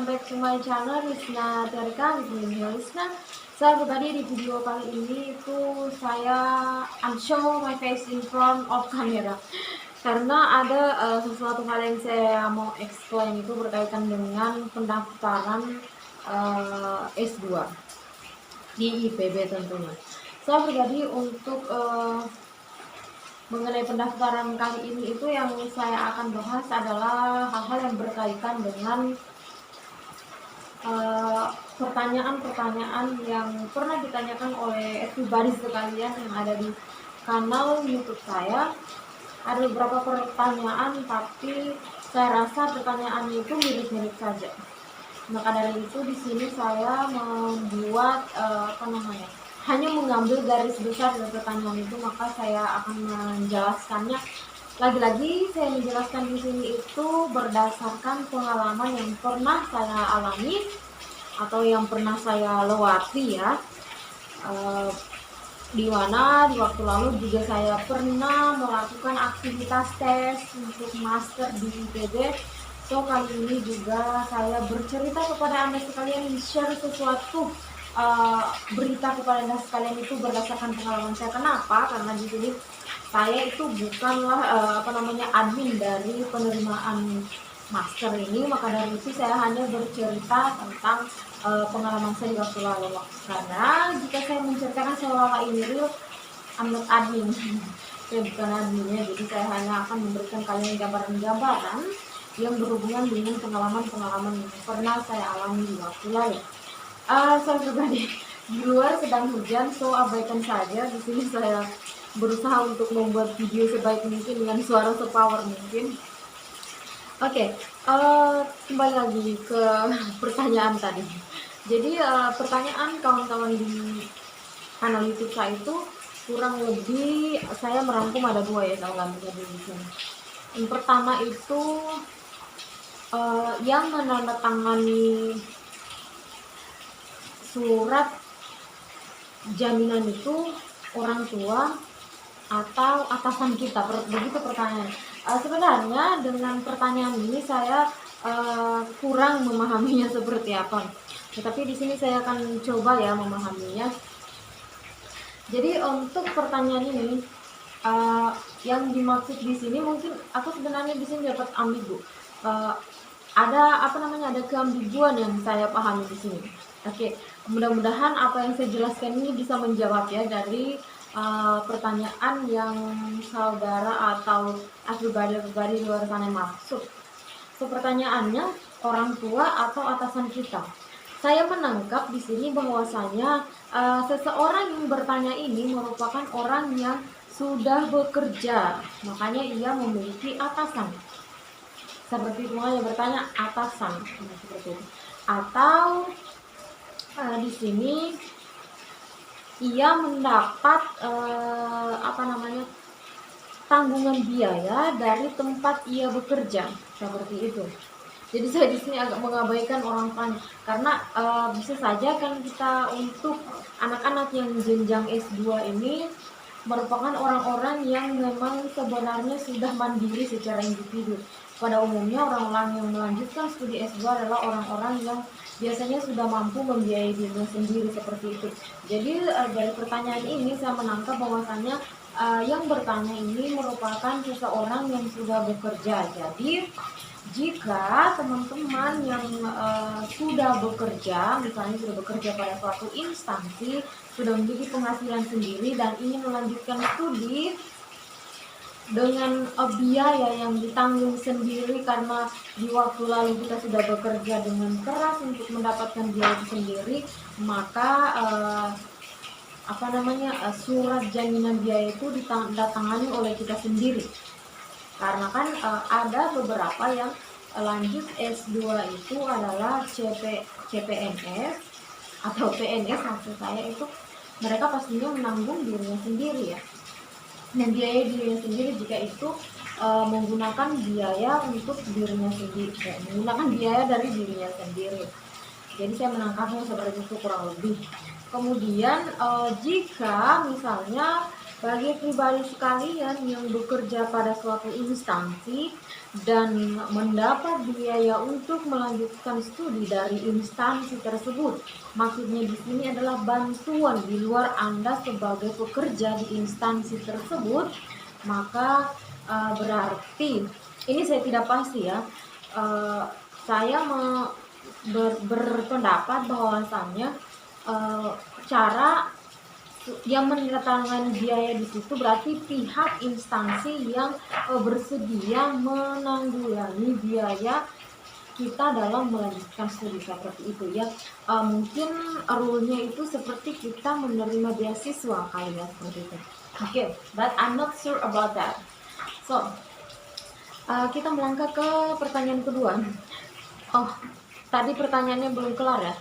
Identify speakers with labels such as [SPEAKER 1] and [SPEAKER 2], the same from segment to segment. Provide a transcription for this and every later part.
[SPEAKER 1] welcome back to my channel Rizna Terika Rizna. So everybody, di video kali ini itu saya show my face in front of camera karena ada sesuatu hal yang saya mau explain itu berkaitan dengan pendaftaran S2 di IPB tentunya. So everybody, untuk mengenai pendaftaran kali ini itu yang saya akan bahas adalah hal-hal yang berkaitan dengan pertanyaan-pertanyaan yang pernah ditanyakan oleh everybody sekalian yang ada di kanal YouTube saya. Ada beberapa pertanyaan, tapi saya rasa pertanyaannya itu mirip-mirip saja. Maka dari itu di sini saya membuat hanya mengambil garis besar dari pertanyaan itu, maka saya akan menjelaskannya. Lagi-lagi saya menjelaskan di sini itu berdasarkan pengalaman yang pernah saya alami atau yang pernah saya lewati ya. Di mana di waktu lalu juga saya pernah melakukan aktivitas tes untuk master di IPB. So kali ini juga saya bercerita kepada Anda sekalian, share sesuatu berita kepada Anda sekalian itu berdasarkan pengalaman saya. Kenapa? Karena di sini saya itu bukanlah admin dari penerimaan master ini, maka dari itu saya hanya bercerita tentang pengalaman saya di waktu lalu. Karena jika saya menceritakan seolah-olah ini real, I'm not admin. Saya bukan adminnya, jadi saya hanya akan memberikan kalian gambaran-gambaran yang berhubungan dengan pengalaman-pengalaman yang pernah saya alami di waktu lalu. Saya pribadi di luar sedang hujan, so abaikan saja. Di sini saya berusaha untuk membuat video sebaik mungkin dengan suara sepower mungkin. Oke, kembali lagi ke pertanyaan tadi. Jadi pertanyaan kawan-kawan di kanal YouTube saya itu kurang lebih saya merangkum ada dua ya, kalau di sini. Yang pertama itu yang menandatangani surat jaminan itu orang tua atau atasan kita, begitu pertanyaan. Sebenarnya dengan pertanyaan ini saya kurang memahaminya seperti apa, tetapi di sini saya akan coba ya memahaminya. Jadi untuk pertanyaan ini yang dimaksud di sini, mungkin aku sebenarnya di sini dapat ambigu. Ada keambiguan yang saya pahami di sini. Oke, mudah-mudahan apa yang saya jelaskan ini bisa menjawab ya dari pertanyaan yang saudara atau everybody di luar sana maksud. So, pertanyaannya orang tua atau atasan kita. Saya menangkap di sini bahwasanya seseorang yang bertanya ini merupakan orang yang sudah bekerja, makanya ia memiliki atasan. Seperti itu, yang bertanya atasan seperti itu. Atau di sini ia mendapat tanggungan biaya dari tempat ia bekerja, seperti itu. Jadi saya di sini agak mengabaikan orang tanya, karena bisa saja kan kita untuk anak-anak yang jenjang S2 ini merupakan orang-orang yang memang sebenarnya sudah mandiri secara individu. Pada umumnya orang-orang yang melanjutkan studi S2 adalah orang-orang yang biasanya sudah mampu membiayai dirinya sendiri, seperti itu. Jadi dari pertanyaan ini saya menangkap bahwasannya yang bertanya ini merupakan seseorang yang sudah bekerja. Jadi jika teman-teman yang sudah bekerja, misalnya sudah bekerja pada suatu instansi, sudah memiliki penghasilan sendiri dan ingin melanjutkan studi dengan biaya yang ditanggung sendiri, karena di waktu lalu kita sudah bekerja dengan keras untuk mendapatkan biaya itu sendiri, maka surat jaminan biaya itu ditandatangani oleh kita sendiri. Karena kan ada beberapa yang lanjut S2 itu adalah CPNS atau PNS maksud saya, itu mereka pastinya menanggung dirinya sendiri ya, dan biaya dirinya sendiri jika itu menggunakan biaya untuk dirinya sendiri, menggunakan biaya dari dirinya sendiri. Jadi saya menangkapnya seperti itu kurang lebih. Kemudian jika misalnya Bagi pribadi sekalian yang bekerja pada suatu instansi dan mendapat biaya untuk melanjutkan studi dari instansi tersebut, maksudnya di sini adalah bantuan di luar Anda sebagai pekerja di instansi tersebut, maka berarti ini saya tidak pasti ya. Saya berpendapat bahwasannya cara yang menandatangani biaya di situ berarti pihak instansi yang bersedia menanggulangi biaya kita dalam melanjutkan studi seperti itu ya. Mungkin rule-nya itu seperti kita menerima beasiswa kayaknya seperti itu. Oke, but I'm not sure about that. So, kita melangkah ke pertanyaan kedua. Oh, tadi pertanyaannya belum kelar ya.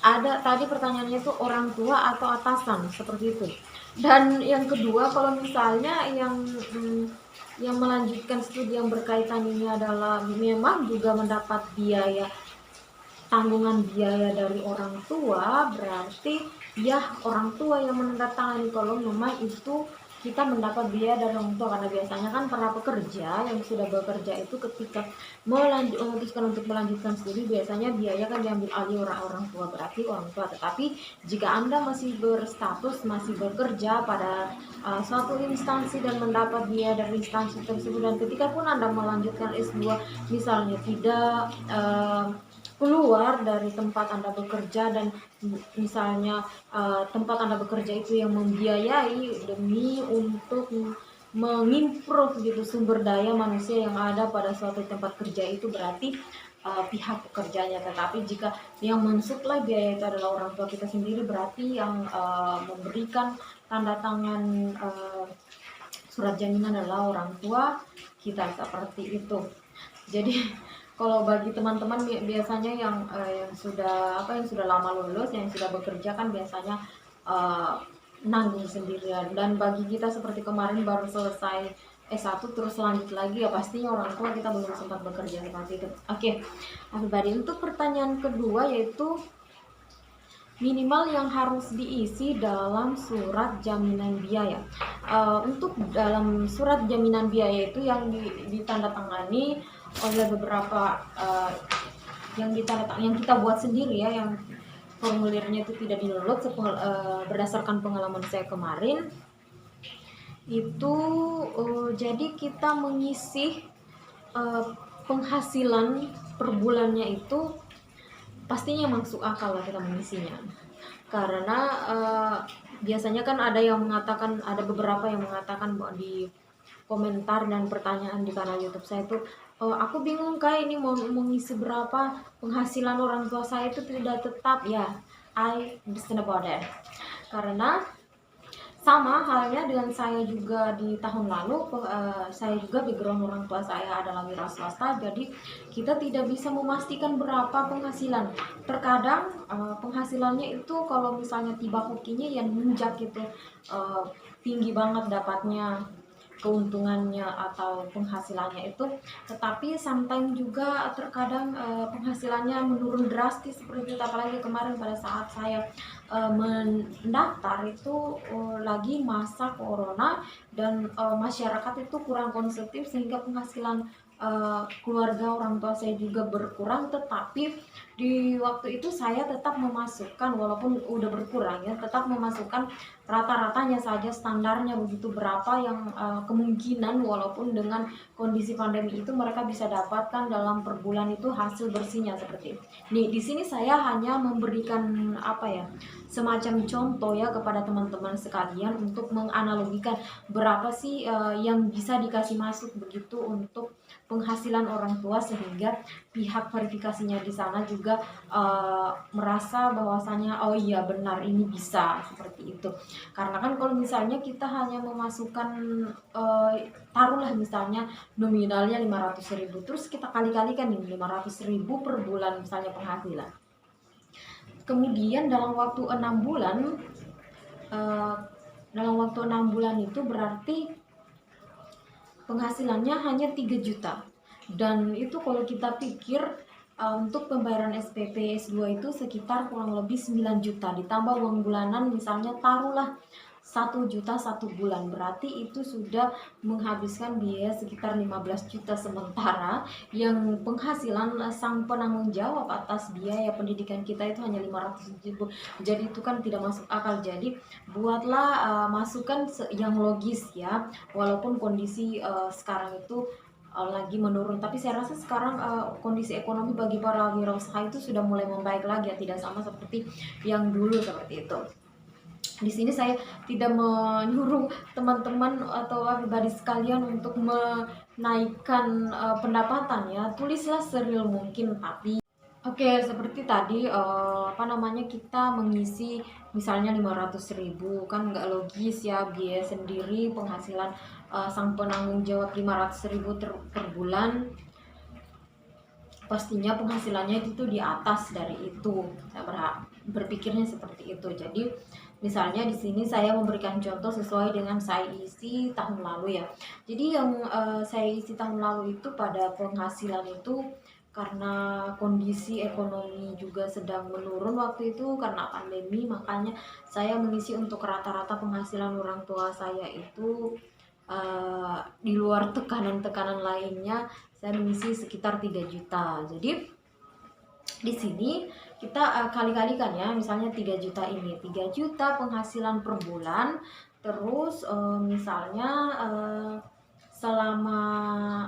[SPEAKER 1] Ada tadi pertanyaannya itu orang tua atau atasan seperti itu. Dan yang kedua, kalau misalnya yang melanjutkan studi yang berkaitan ini adalah memang juga mendapat biaya, tanggungan biaya dari orang tua, berarti ya orang tua yang menandatangani kalau memang itu kita mendapat biaya dari orang tua, karena biasanya kan para pekerja yang sudah bekerja itu ketika memutuskan untuk melanjutkan studi biasanya biaya kan diambil alih orang tua, berarti orang tua. Tetapi jika Anda masih berstatus masih bekerja pada suatu instansi dan mendapat biaya dari instansi tersebut, dan ketika pun Anda melanjutkan S2 misalnya tidak keluar dari tempat Anda bekerja dan misalnya tempat Anda bekerja itu yang membiayai demi untuk mengimprove gitu sumber daya manusia yang ada pada suatu tempat kerja itu, berarti pihak pekerjanya. Tetapi jika yang mensuplai biaya itu adalah orang tua kita sendiri, berarti yang memberikan tanda tangan surat jaminan adalah orang tua kita, seperti itu. Jadi kalau bagi teman-teman biasanya yang sudah lama lulus, yang sudah bekerja kan biasanya nanggung sendirian. Dan bagi kita seperti kemarin baru selesai S1 terus lanjut lagi, ya pastinya orang tua kita belum sempat bekerja seperti itu. Oke, everybody, untuk pertanyaan kedua yaitu minimal yang harus diisi dalam surat jaminan biaya. Untuk dalam surat jaminan biaya itu yang ditandatangani oleh beberapa yang kita buat sendiri ya, yang formulirnya itu tidak di-download, berdasarkan pengalaman saya kemarin itu. Jadi kita mengisi penghasilan per bulannya itu pastinya masuk akal lah kita mengisinya, karena biasanya kan ada beberapa yang mengatakan di komentar dan pertanyaan di kanal YouTube saya itu, aku bingung kayak ini mau mengisi berapa, penghasilan orang tua saya itu tidak tetap ya. I understand about that, karena sama halnya dengan saya juga di tahun lalu, saya juga background orang tua saya adalah wira swasta, jadi kita tidak bisa memastikan berapa penghasilan. Terkadang penghasilannya itu kalau misalnya tiba hokinya yang menunjak gitu, tinggi banget dapatnya, keuntungannya atau penghasilannya itu, tetapi sometimes juga terkadang penghasilannya menurun drastis seperti itu. Apalagi kemarin pada saat saya mendaftar itu lagi masa corona dan masyarakat itu kurang konsumtif sehingga penghasilan keluarga orang tua saya juga berkurang. Tetapi di waktu itu saya tetap memasukkan, walaupun udah berkurang ya, tetap memasukkan rata-ratanya saja, standarnya begitu berapa yang kemungkinan walaupun dengan kondisi pandemi itu mereka bisa dapatkan dalam per bulan itu hasil bersihnya seperti itu. Nih di sini saya hanya memberikan semacam contoh ya kepada teman-teman sekalian untuk menganalogikan berapa sih yang bisa dikasih masuk begitu untuk penghasilan orang tua, sehingga pihak verifikasinya di sana juga merasa bahwasanya oh iya benar ini bisa seperti itu. Karena kan kalau misalnya kita hanya memasukkan taruhlah misalnya nominalnya 500.000, terus kita kali-kalikan nih 500.000 per bulan misalnya penghasilan. Kemudian dalam waktu 6 bulan itu berarti penghasilannya hanya 3 juta. Dan itu kalau kita pikir untuk pembayaran SPP S2 itu sekitar kurang lebih 9 juta, ditambah uang bulanan misalnya taruhlah 1 juta 1 bulan, berarti itu sudah menghabiskan biaya sekitar 15 juta, sementara yang penghasilan sang penanggung jawab atas biaya pendidikan kita itu hanya 500 ribu. Jadi itu kan tidak masuk akal. Jadi buatlah masukan yang logis ya, walaupun kondisi sekarang itu lagi menurun, tapi saya rasa sekarang kondisi ekonomi bagi para wirausaha itu sudah mulai membaik lagi ya, tidak sama seperti yang dulu seperti itu. Di sini saya tidak menyuruh teman-teman atau pribadi sekalian untuk menaikkan pendapatan ya, tulislah sereal mungkin. Tapi oke, seperti tadi kita mengisi misalnya 500 ribu, kan nggak logis ya, biaya sendiri penghasilan sang penanggung jawab 500 ribu per bulan, pastinya penghasilannya itu tuh di atas dari itu. Saya berpikirnya seperti itu. Jadi misalnya di sini saya memberikan contoh sesuai dengan saya isi tahun lalu ya. Jadi yang saya isi tahun lalu itu pada penghasilan itu, karena kondisi ekonomi juga sedang menurun waktu itu karena pandemi, makanya saya mengisi untuk rata-rata penghasilan orang tua saya itu di luar tekanan-tekanan lainnya, saya mengisi sekitar 3 juta. Jadi di sini kita kali-kalikan ya, misalnya 3 juta ini, 3 juta penghasilan per bulan, terus misalnya selama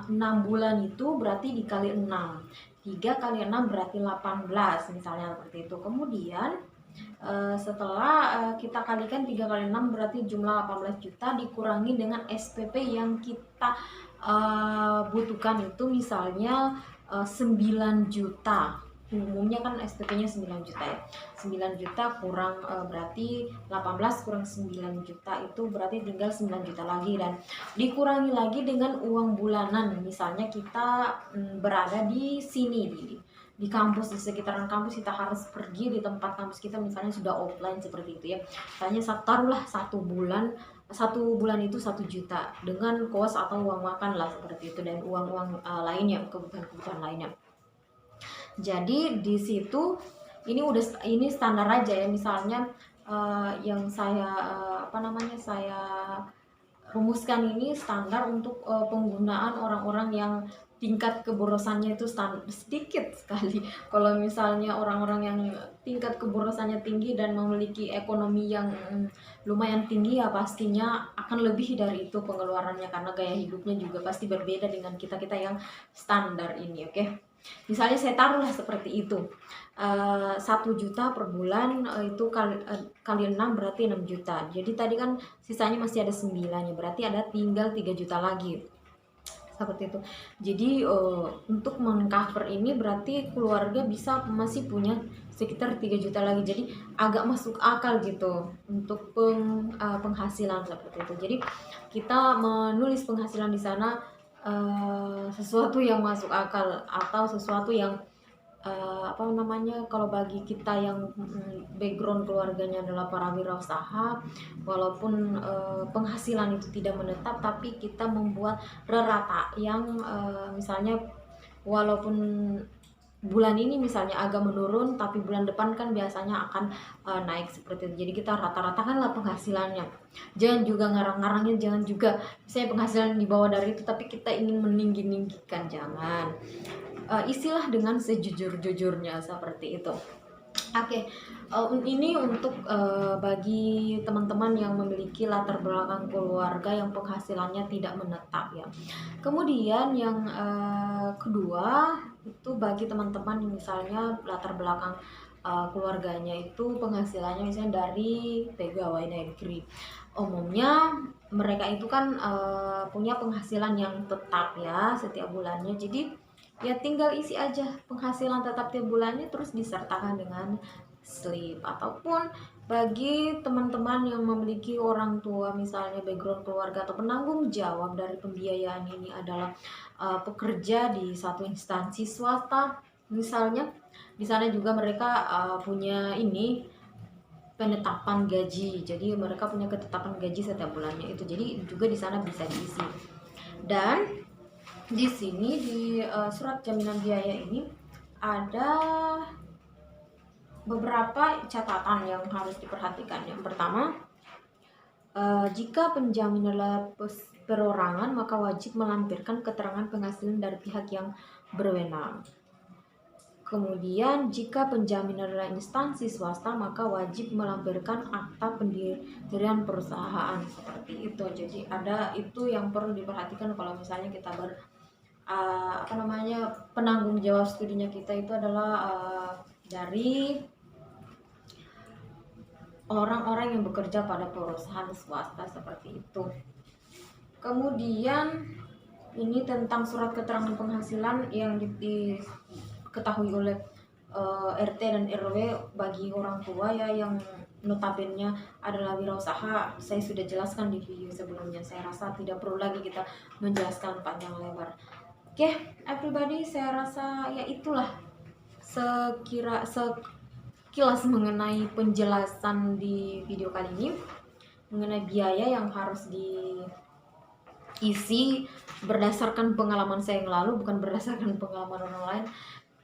[SPEAKER 1] 6 bulan itu berarti dikali 6, 3 kali 6 berarti 18 misalnya seperti itu. Kemudian setelah kita kalikan 3 kali 6 berarti jumlah 18 juta, dikurangi dengan SPP yang kita butuhkan itu misalnya 9 juta. Umumnya kan SPP-nya 9 juta ya. 9 juta kurang berarti 18 kurang 9 juta itu berarti tinggal 9 juta lagi, dan dikurangi lagi dengan uang bulanan. Misalnya kita berada di sini di kampus, di sekitaran kampus, kita harus pergi di tempat kampus kita misalnya sudah offline seperti itu ya. Misalnya taruhlah 1 bulan itu 1 juta dengan kos atau uang makan lah seperti itu, dan uang-uang lainnya, kebutuhan lainnya. Jadi di situ ini standar aja ya. Misalnya yang saya saya rumuskan ini standar untuk penggunaan orang-orang yang tingkat keborosannya itu sedikit sekali. Kalau misalnya orang-orang yang tingkat keborosannya tinggi dan memiliki ekonomi yang lumayan tinggi, ya pastinya akan lebih dari itu pengeluarannya, karena gaya hidupnya juga pasti berbeda dengan kita-kita yang standar ini. Oke, misalnya saya taruhlah seperti itu, 1 juta per bulan itu kali 6 berarti 6 juta. Jadi tadi kan sisanya masih ada 9 ya, berarti ada tinggal 3 juta lagi seperti itu. Jadi untuk mengcover ini berarti keluarga bisa masih punya sekitar 3 juta lagi. Jadi agak masuk akal gitu untuk penghasilan seperti itu. Jadi kita menulis penghasilan di sana sesuatu yang masuk akal, atau sesuatu yang kalau bagi kita yang background keluarganya adalah para wirausaha, walaupun penghasilan itu tidak menetap, tapi kita membuat rata yang misalnya walaupun bulan ini misalnya agak menurun, tapi bulan depan kan biasanya akan naik seperti itu. Jadi kita rata-ratakanlah penghasilannya. Jangan juga ngarang-ngarangnya, jangan juga misalnya penghasilan di bawah dari itu tapi kita ingin meninggi-ninggikan, jangan. Isilah dengan sejujur-jujurnya seperti itu. Oke, ini untuk bagi teman-teman yang memiliki latar belakang keluarga yang penghasilannya tidak menetap ya. Kemudian yang kedua itu bagi teman-teman yang misalnya latar belakang keluarganya itu penghasilannya misalnya dari pegawai negeri. Umumnya mereka itu kan punya penghasilan yang tetap ya setiap bulannya. Jadi ya tinggal isi aja penghasilan tetap tiap bulannya, terus disertakan dengan slip. Ataupun bagi teman-teman yang memiliki orang tua misalnya background keluarga atau penanggung jawab dari pembiayaan ini adalah pekerja di satu instansi swasta misalnya, di sana juga mereka punya ini penetapan gaji. Jadi mereka punya ketetapan gaji setiap bulannya itu, jadi juga di sana bisa diisi. Dan di sini di surat jaminan biaya ini ada beberapa catatan yang harus diperhatikan. Yang pertama, Jika penjamin adalah perorangan, maka wajib melampirkan keterangan penghasilan dari pihak yang berwenang. Kemudian, jika penjamin adalah instansi swasta, maka wajib melampirkan akta pendirian perusahaan seperti itu. Jadi ada itu yang perlu diperhatikan kalau misalnya kita penanggung jawab studinya kita itu adalah dari orang-orang yang bekerja pada perusahaan swasta seperti itu. Kemudian ini tentang surat keterangan penghasilan yang diketahui oleh RT dan RW bagi orang tua ya yang notabene adalah wirausaha. Saya sudah jelaskan di video sebelumnya. Saya rasa tidak perlu lagi kita menjelaskan panjang lebar. Oke, everybody, saya rasa ya itulah sekilas mengenai penjelasan di video kali ini mengenai biaya yang harus diisi berdasarkan pengalaman saya yang lalu, bukan berdasarkan pengalaman orang lain.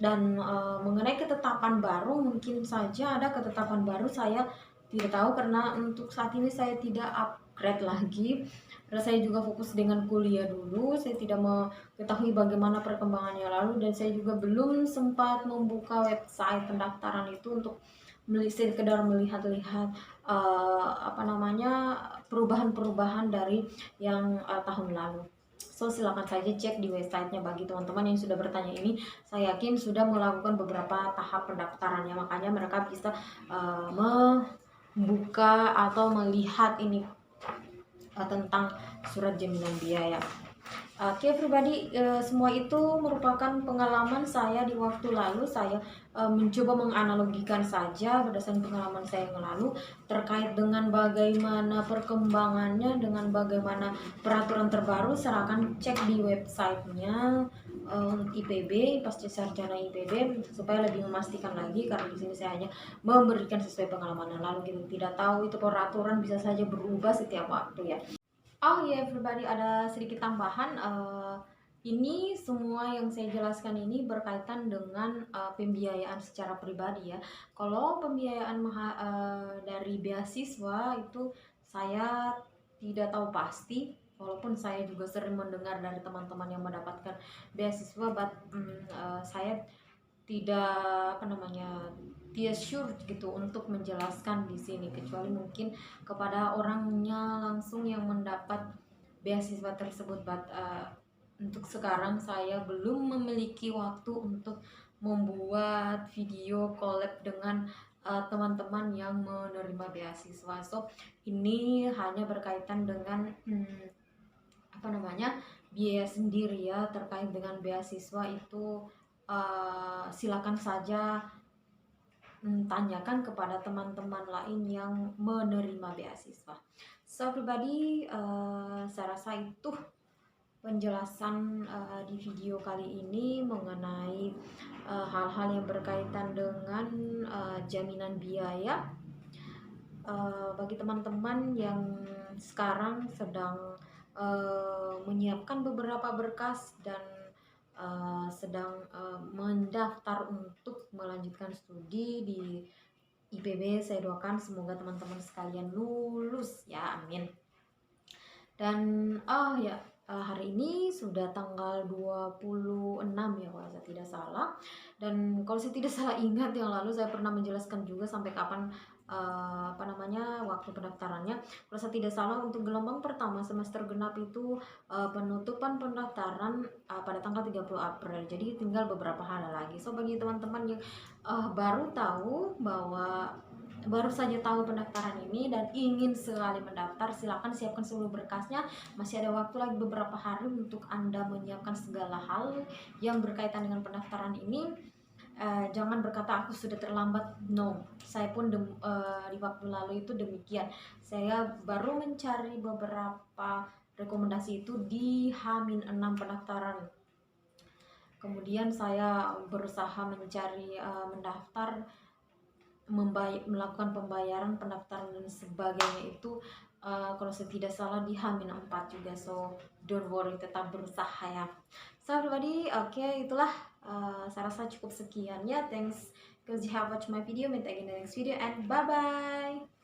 [SPEAKER 1] Dan mengenai ketetapan baru, mungkin saja ada ketetapan baru, saya tidak tahu karena untuk saat ini saya tidak upgrade lagi. Karena saya juga fokus dengan kuliah dulu, saya tidak mengetahui bagaimana perkembangannya lalu, dan saya juga belum sempat membuka website pendaftaran itu untuk sekedar melihat-lihat perubahan-perubahan dari yang tahun lalu. So silakan saja cek di websitenya. Bagi teman-teman yang sudah bertanya ini, saya yakin sudah melakukan beberapa tahap pendaftarannya, makanya mereka bisa membuka atau melihat ini tentang surat jaminan biaya. Oke, everybody, semua itu merupakan pengalaman saya di waktu lalu. Saya mencoba menganalogikan saja berdasarkan pengalaman saya yang lalu terkait dengan bagaimana perkembangannya, dengan bagaimana peraturan terbaru. Silakan cek di websitenya IPB, Pasca Sarjana IPB, supaya lebih memastikan lagi, karena di sini saya hanya memberikan sesuai pengalaman yang lalu. Kita tidak tahu itu peraturan bisa saja berubah setiap waktu ya. Oh ya, everybody, ada sedikit tambahan. Ini semua yang saya jelaskan ini berkaitan dengan pembiayaan secara pribadi ya. Kalau pembiayaan dari beasiswa itu saya tidak tahu pasti, walaupun saya juga sering mendengar dari teman-teman yang mendapatkan beasiswa, saya tidak tidak sure gitu untuk menjelaskan di sini, kecuali mungkin kepada orangnya langsung yang mendapat beasiswa tersebut. Untuk sekarang saya belum memiliki waktu untuk membuat video collab dengan teman-teman yang menerima beasiswa. So ini hanya berkaitan dengan biaya sendiri ya. Terkait dengan beasiswa itu silakan saja tanyakan kepada teman-teman lain yang menerima beasiswa. So everybody, saya rasa itu penjelasan di video kali ini mengenai hal-hal yang berkaitan dengan jaminan biaya bagi teman-teman yang sekarang sedang menyiapkan beberapa berkas dan sedang mendaftar untuk melanjutkan studi di IPB. Saya doakan semoga teman-teman sekalian lulus ya, amin. Dan hari ini sudah tanggal 26 ya kalau saya tidak salah. Dan kalau saya tidak salah ingat yang lalu saya pernah menjelaskan juga sampai kapan waktu pendaftarannya. Kalau saya tidak salah untuk gelombang pertama semester genap itu penutupan pendaftaran pada tanggal 30 April. Jadi tinggal beberapa hari lagi. So bagi teman-teman yang baru saja tahu pendaftaran ini dan ingin sekali mendaftar, silakan siapkan seluruh berkasnya. Masih ada waktu lagi beberapa hari untuk Anda menyiapkan segala hal yang berkaitan dengan pendaftaran ini. Jangan berkata aku sudah terlambat. No, saya pun di waktu lalu itu demikian. Saya baru mencari beberapa rekomendasi itu di H-6 pendaftaran. Kemudian saya berusaha mencari mendaftar, melakukan pembayaran pendaftaran dan sebagainya itu kalau saya tidak salah di H-4 juga. So don't worry, tetap berusaha ya. So everybody, itulah saya rasa cukup sekian ya. Thanks because you have watched my video. Meet again in the next video and bye bye.